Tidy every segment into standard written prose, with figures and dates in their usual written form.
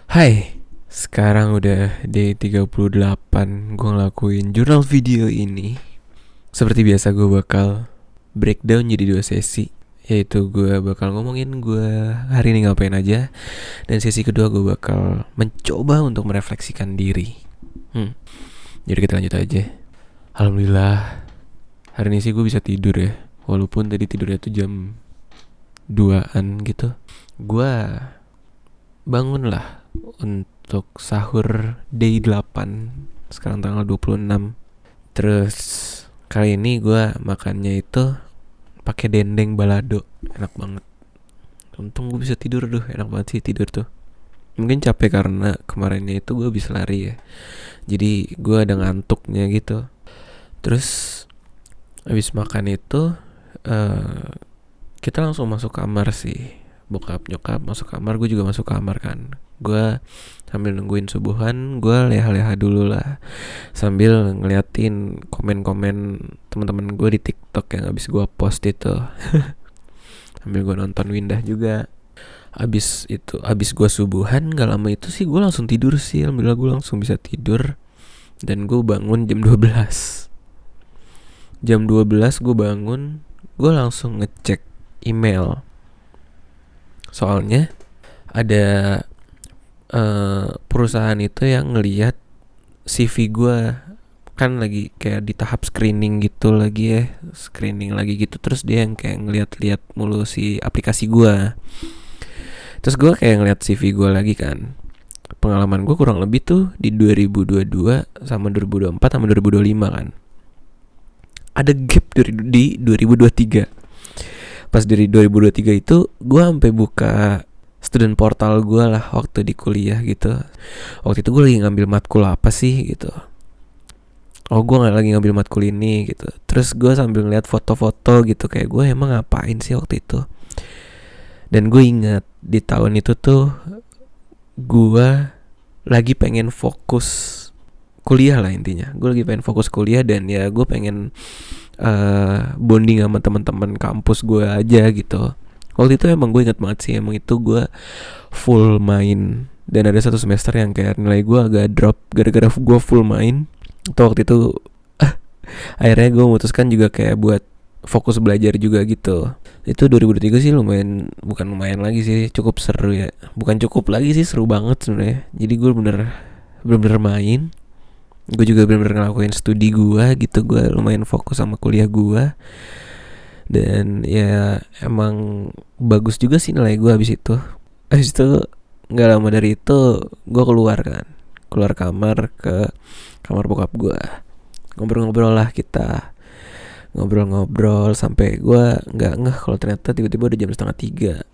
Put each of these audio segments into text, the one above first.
Hai, sekarang udah day 38 gue ngelakuin jurnal video ini. Seperti biasa gue bakal breakdown jadi 2 sesi. Yaitu gue bakal ngomongin gue hari ini ngapain aja. Dan sesi kedua gue bakal mencoba untuk merefleksikan diri. Jadi kita lanjut aja. Alhamdulillah, hari ini sih gue bisa tidur ya. Walaupun tadi tidurnya tuh jam 2-an gitu. Gue bangun lah untuk sahur day 8. Sekarang tanggal 26. Terus kali ini gue makannya itu pakai dendeng balado. Enak banget. Untung gue bisa tidur tuh. Enak banget sih tidur tuh. Mungkin capek karena kemarinnya itu gue habis lari ya. Jadi gue ada ngantuknya gitu. Terus habis makan itu kita langsung masuk kamar sih. Bokap nyokap masuk kamar, gue juga masuk kamar kan. Gue sambil nungguin subuhan, gue leha-leha dulu lah sambil ngeliatin komen-komen teman-teman gue di TikTok yang abis gue post itu. Sambil gue nonton Windah juga. Abis gue subuhan, gak lama itu sih gue langsung tidur sih. Alhamdulillah gue langsung bisa tidur. Dan gue bangun jam 12. Jam 12 gue bangun, gue langsung ngecek email. Soalnya ada perusahaan itu yang ngelihat CV gue kan lagi kayak di tahap screening gitu lagi ya, screening lagi gitu. Terus dia yang kayak ngeliat-liat mulu si aplikasi gue. Terus gue kayak ngeliat CV gue lagi kan. Pengalaman gue kurang lebih tuh di 2022 sama 2024 sama 2025 kan. Ada gap di 2023. Pas dari 2023 itu gue sampai buka student portal gue lah waktu di kuliah gitu. Waktu itu gue lagi ngambil matkul apa sih gitu. Oh, gue lagi ngambil matkul ini gitu. Terus gue sambil ngeliat foto-foto gitu, kayak gue emang ngapain sih waktu itu. Dan gue ingat di tahun itu tuh gue lagi pengen fokus kuliah lah intinya. Gue lagi pengen fokus kuliah dan ya gue pengen bonding sama teman-teman kampus gue aja gitu. Waktu itu emang gue ingat banget sih, emang itu gue full main. Dan ada satu semester yang kayak nilai gue agak drop gara-gara gue full main. Itu waktu itu akhirnya gue memutuskan juga kayak buat fokus belajar juga gitu. Itu 2023 sih lumayan, bukan lumayan lagi sih, cukup seru ya. Bukan cukup lagi sih, seru banget sebenarnya. Jadi gue bener-bener main. Gue juga bener-bener ngelakuin studi gue gitu. Gue lumayan fokus sama kuliah gue. Dan ya emang bagus juga sih nilai gue habis itu. Habis itu gak lama dari itu gue keluar kan. Keluar kamar ke kamar bokap gue. Ngobrol-ngobrol lah kita. Ngobrol-ngobrol sampai gue gak ngeh kalau ternyata tiba-tiba udah jam 2:30.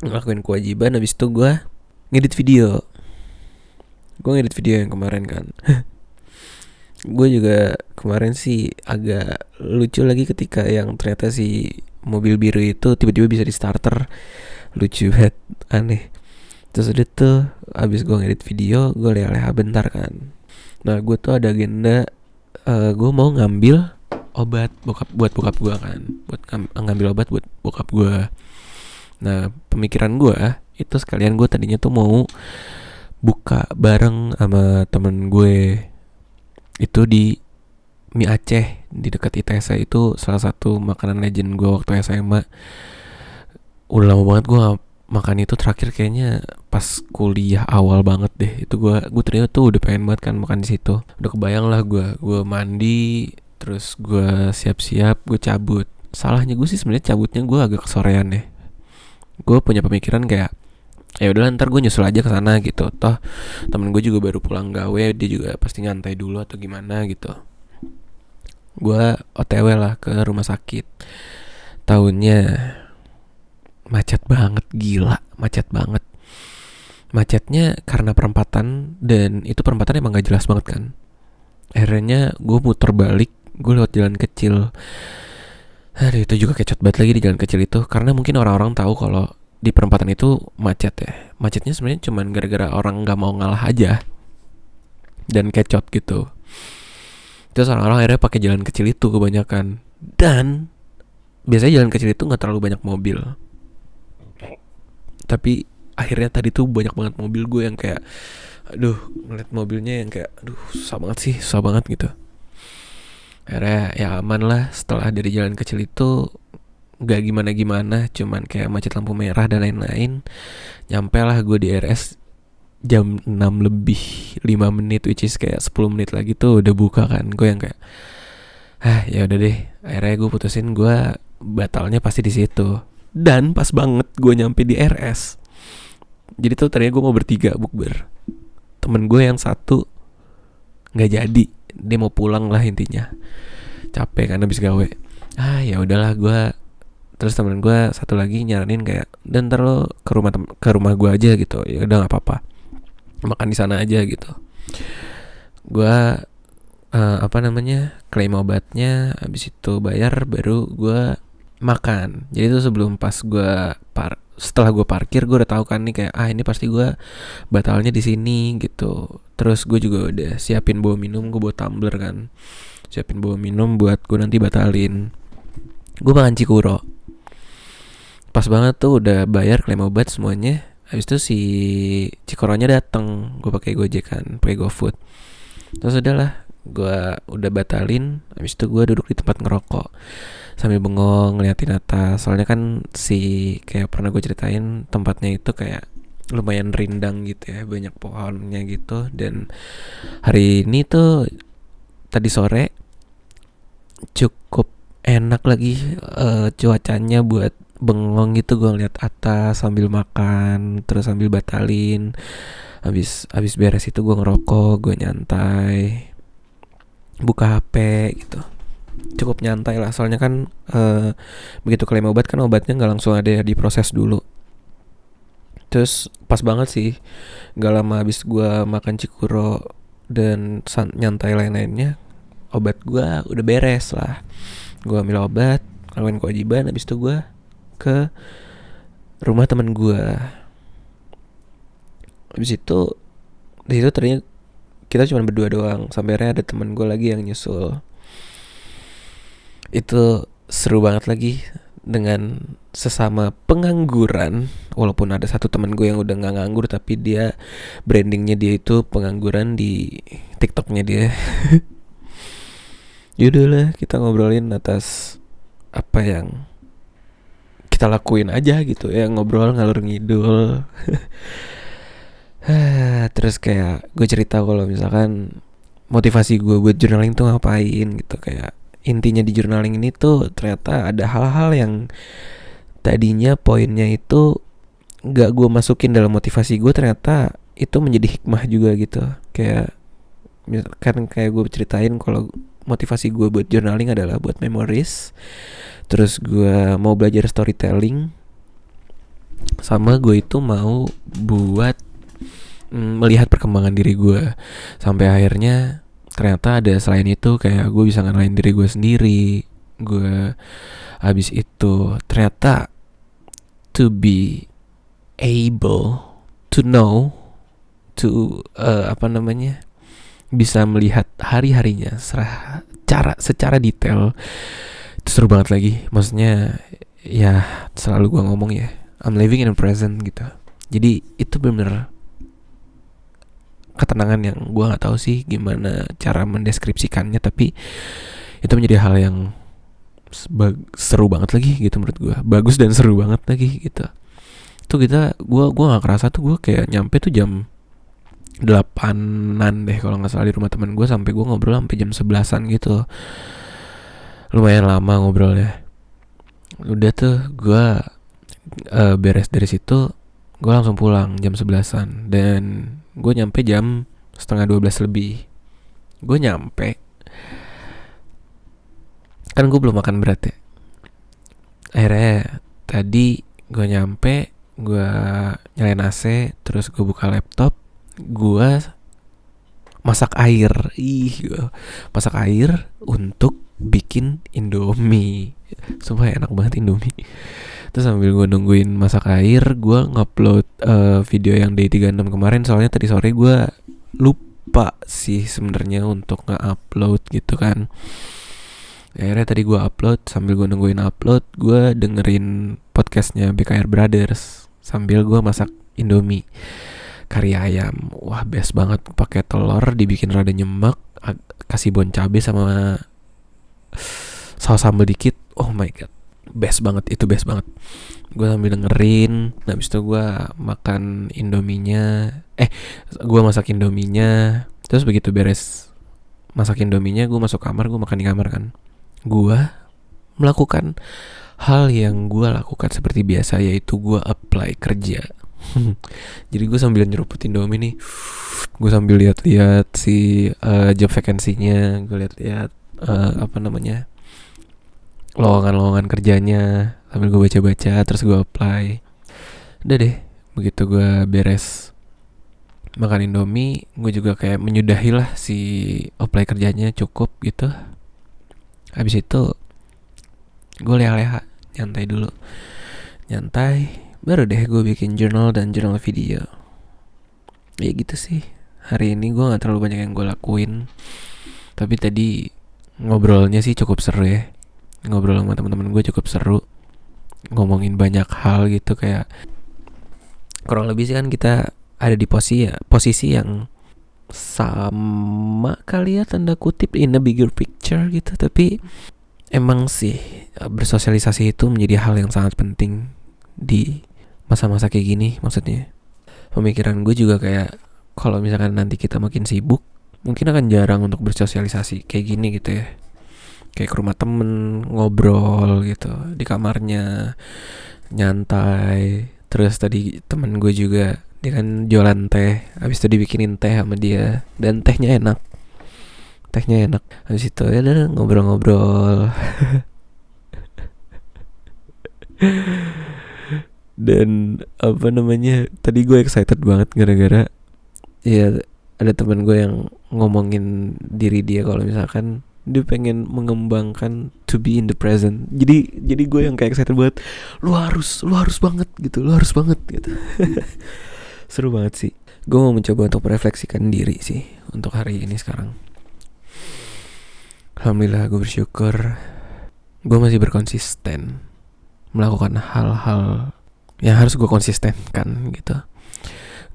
Ngelakuin kewajiban. Habis itu gue ngedit video. Yang kemarin kan. Gue juga kemarin sih agak lucu lagi ketika yang ternyata si mobil biru itu tiba-tiba bisa di starter. Lucu banget, aneh. Terus udah tuh abis gue ngedit video, gue leha-leha bentar kan. Nah gue tuh ada agenda, gue mau ngambil obat buat bokap gue kan. Buat ngambil obat buat bokap gue. Nah pemikiran gue itu sekalian gue tadinya tuh mau buka bareng sama temen gue itu di mie Aceh di dekat ITS. Itu salah satu makanan legend gue waktu SMA. Udah lama banget gue makan itu, terakhir kayaknya pas kuliah awal banget deh. Itu gue ternyata tuh udah pengen banget kan makan di situ. Udah kebayang lah gue mandi, terus gue siap-siap, gue cabut. Salahnya gue sih sebenarnya cabutnya gue agak kesorean deh. Gue punya pemikiran kayak ya udah ntar gue nyusul aja ke sana gitu. Toh temen gue juga baru pulang gawe, dia juga pasti nyantai dulu atau gimana gitu. Gue OTW lah ke rumah sakit. Tahunnya macet banget, gila, macet banget. Macetnya karena perempatan, dan itu perempatan emang gak jelas banget kan. Akhirnya gue muter balik, gue lewat jalan kecil. Aduh, itu juga kecot banget lagi di jalan kecil itu. Karena mungkin orang-orang tahu kalau di perempatan itu macet ya. Macetnya sebenarnya cuma gara-gara orang nggak mau ngalah aja dan kecot gitu. Terus orang-orang akhirnya pakai jalan kecil itu kebanyakan. Dan biasanya jalan kecil itu nggak terlalu banyak mobil. Tapi akhirnya tadi tuh banyak banget mobil gue yang kayak, aduh, ngeliat mobilnya yang kayak, aduh, susah banget gitu. Akhirnya ya aman lah, setelah dari jalan kecil itu gak gimana-gimana, cuman kayak macet lampu merah dan lain-lain. Nyampe lah gue di RS jam 6 lebih 5 menit, which is kayak 10 menit lagi tuh udah buka kan. Gue yang kayak, ya udah deh. Akhirnya gue putusin gue batalnya pasti di situ. Dan pas banget gue nyampe di RS. Jadi tuh tadinya gue mau bertiga bukber. Temen gue yang satu nggak jadi, dia mau pulang lah intinya. Capek kan habis gawe. Ya udahlah gue. Terus temen gue satu lagi nyaranin kayak, dan ntar lo ke rumah gue aja gitu. Ya udah nggak apa-apa, makan di sana aja gitu. Gue klaim obatnya, habis itu bayar, baru gue makan. Jadi itu sebelum pas gue setelah gue parkir, gue udah tahu kan nih kayak, ini pasti gue batalnya di sini gitu. Terus gue juga udah siapin bawa minum, gue bawa tumbler kan, siapin bawa minum buat gue nanti batalin. Gue makan Cikuro. Pas banget tuh udah bayar klaim obat semuanya. Habis itu si Cikoronya datang, gue pakai Gojek kan, pakai GoFood. Terus udahlah, gue udah batalin. Habis itu gue duduk di tempat ngerokok sambil bengong ngeliatin atas. Soalnya kan kayak pernah gue ceritain, tempatnya itu kayak lumayan rindang gitu ya, banyak pohonnya gitu. Dan hari ini tuh tadi sore cukup enak lagi cuacanya buat bengong gitu. Gue ngeliat atas sambil makan, terus sambil batalin. Habis beres itu gue ngerokok, gue nyantai, buka HP gitu. Cukup nyantai lah, soalnya kan begitu klaim obat kan obatnya nggak langsung ada, diproses dulu. Terus pas banget sih, nggak lama habis gue makan Cikuro dan nyantai lain-lainnya, obat gue udah beres lah. Gue ambil obat, ngelakuin kewajiban, habis itu gue ke rumah teman gue. Habis itu di situ ternyata kita cuma berdua doang, sampai akhirnya ada teman gue lagi yang nyusul. Itu seru banget lagi dengan sesama pengangguran. Walaupun ada satu teman gue yang udah nggak nganggur, tapi dia brandingnya dia itu pengangguran di TikToknya dia. Yaudah lah, kita ngobrolin atas apa yang kita lakuin aja gitu ya, ngobrol ngalur ngidul. Terus kayak gue cerita kalau misalkan motivasi gue buat journaling tuh ngapain gitu. Kayak intinya di journaling ini tuh ternyata ada hal-hal yang tadinya poinnya itu gak gue masukin dalam motivasi gue, ternyata itu menjadi hikmah juga gitu. Kayak kan kayak gue ceritain kalau motivasi gue buat journaling adalah buat memories. Terus gue mau belajar storytelling, sama gue itu mau buat melihat perkembangan diri gue. Sampai akhirnya ternyata ada selain itu, kayak gue bisa ngalahin diri gue sendiri. Gue habis itu ternyata to be able to know, to bisa melihat hari-harinya secara detail. Itu seru banget lagi. Maksudnya ya selalu gue ngomong ya, I'm living in the present gitu. Jadi itu bener ketenangan yang gue nggak tahu sih gimana cara mendeskripsikannya, tapi itu menjadi hal yang seru banget lagi gitu menurut gue. Bagus dan seru banget lagi gitu. Tuh gue nggak kerasa tuh gue kayak nyampe tuh jam 8-an deh kalau nggak salah di rumah teman gue, sampai gue ngobrol sampai jam 11-an gitu. Lumayan lama ngobrolnya. Udah tuh gue beres dari situ, gue langsung pulang jam 11-an. Dan gue nyampe jam 11:30 lebih. Gue nyampe, kan gue belum makan berat ya. Akhirnya tadi gue nyampe, gue nyalain AC, terus gue buka laptop, gue masak air. Masak air untuk bikin Indomie. Sumpah enak banget Indomie. Terus sambil gue nungguin masak air, gue ngupload video yang Day 36 kemarin. Soalnya tadi sore gue lupa sih sebenarnya untuk nge-upload gitu kan. Akhirnya tadi gue upload, sambil gue nungguin upload, gue dengerin podcastnya BKR Brothers sambil gue masak Indomie kari ayam. Wah, best banget, pakai telur dibikin rada nyemek, kasih bon cabe sama saus sambal dikit. Oh my god, best banget, itu best banget. Gue sambil dengerin, habis itu gue makan indominya. Gue masak indominya. Terus begitu beres masak indominya, gue masuk kamar, gue makan di kamar kan. Gue melakukan hal yang gue lakukan seperti biasa, yaitu gue apply kerja. Jadi gue sambil nyeruput indomie nih, gue sambil lihat-lihat si job vacancy-nya, gue lihat-lihat lowongan-lowongan kerjanya, sambil gue baca-baca, terus gue apply. Udah deh, begitu gue beres makan indomie, gue juga kayak menyudahi lah si apply kerjanya, cukup gitu. Habis itu gue leha-leha, nyantai dulu, baru deh gue bikin jurnal dan jurnal video. Ya gitu sih, hari ini gue gak terlalu banyak yang gue lakuin, tapi tadi ngobrolnya sih cukup seru ya. Ngobrol sama teman-teman gue cukup seru, ngomongin banyak hal gitu, kayak kurang lebih sih kan kita ada di posisi yang sama kali ya, tanda kutip, in a bigger picture gitu. Tapi emang sih bersosialisasi itu menjadi hal yang sangat penting di masa-masa kayak gini. Maksudnya pemikiran gue juga kayak, kalau misalkan nanti kita makin sibuk, mungkin akan jarang untuk bersosialisasi kayak gini gitu ya. Kayak ke rumah temen, ngobrol gitu di kamarnya, nyantai. Terus tadi temen gue juga, dia kan jualan teh, habis itu dibikinin teh sama dia, dan tehnya enak. Habis itu ya udah ngobrol-ngobrol. Dan tadi gue excited banget gara-gara ya ada teman gue yang ngomongin diri dia kalau misalkan dia pengen mengembangkan to be in the present. Jadi gue yang kayak excited banget. Lu harus banget gitu. Seru banget sih. Gue mau mencoba untuk merefleksikan diri sih untuk hari ini sekarang. Alhamdulillah, gue bersyukur gue masih berkonsisten melakukan hal-hal yang harus gue konsistenkan gitu.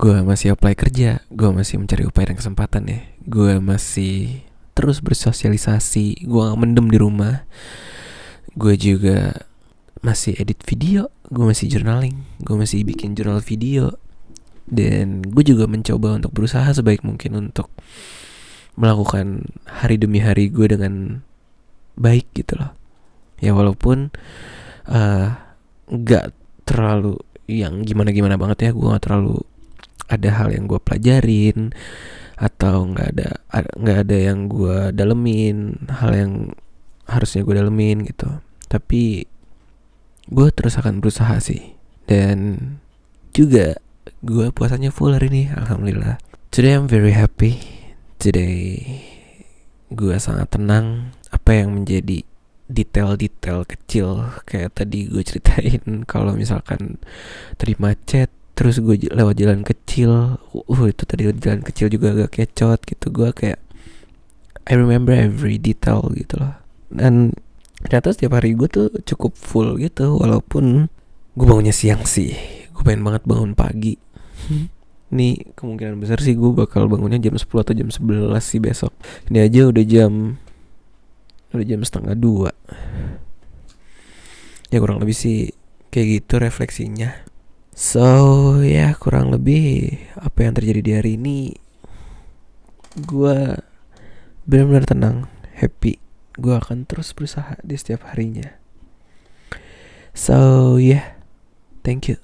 Gue masih apply kerja, gue masih mencari upaya dan kesempatan ya. Gue masih terus bersosialisasi, gue gak mendem di rumah. Gue juga masih edit video, gue masih journaling, gue masih bikin jurnal video. Dan gue juga mencoba untuk berusaha sebaik mungkin untuk melakukan hari demi hari gue dengan baik gitu loh. Ya walaupun gak terlalu yang gimana-gimana banget ya. Gue gak terlalu ada hal yang gue pelajarin, atau nggak ada yang gue dalemin, hal yang harusnya gue dalemin gitu. Tapi gue terus akan berusaha sih. Dan juga gue puasanya full hari ini, alhamdulillah. Today I'm very happy. Today gue sangat tenang. Apa yang menjadi detail-detail kecil, kayak tadi gue ceritain kalau misalkan tadi macet, terus gue lewat jalan kecil, itu tadi jalan kecil juga agak kecot gitu. Gue kayak I remember every detail gitu loh. Dan ternyata setiap hari gue tuh cukup full gitu. Walaupun gue bangunnya siang sih, gue pengen banget bangun pagi. Nih kemungkinan besar sih gue bakal bangunnya jam 10 atau jam 11 sih besok. Ini aja udah jam 1:30. Ya kurang lebih sih kayak gitu refleksinya. So ya kurang lebih apa yang terjadi di hari ini, gue benar-benar tenang, happy. Gue akan terus berusaha di setiap harinya. So yeah, thank you.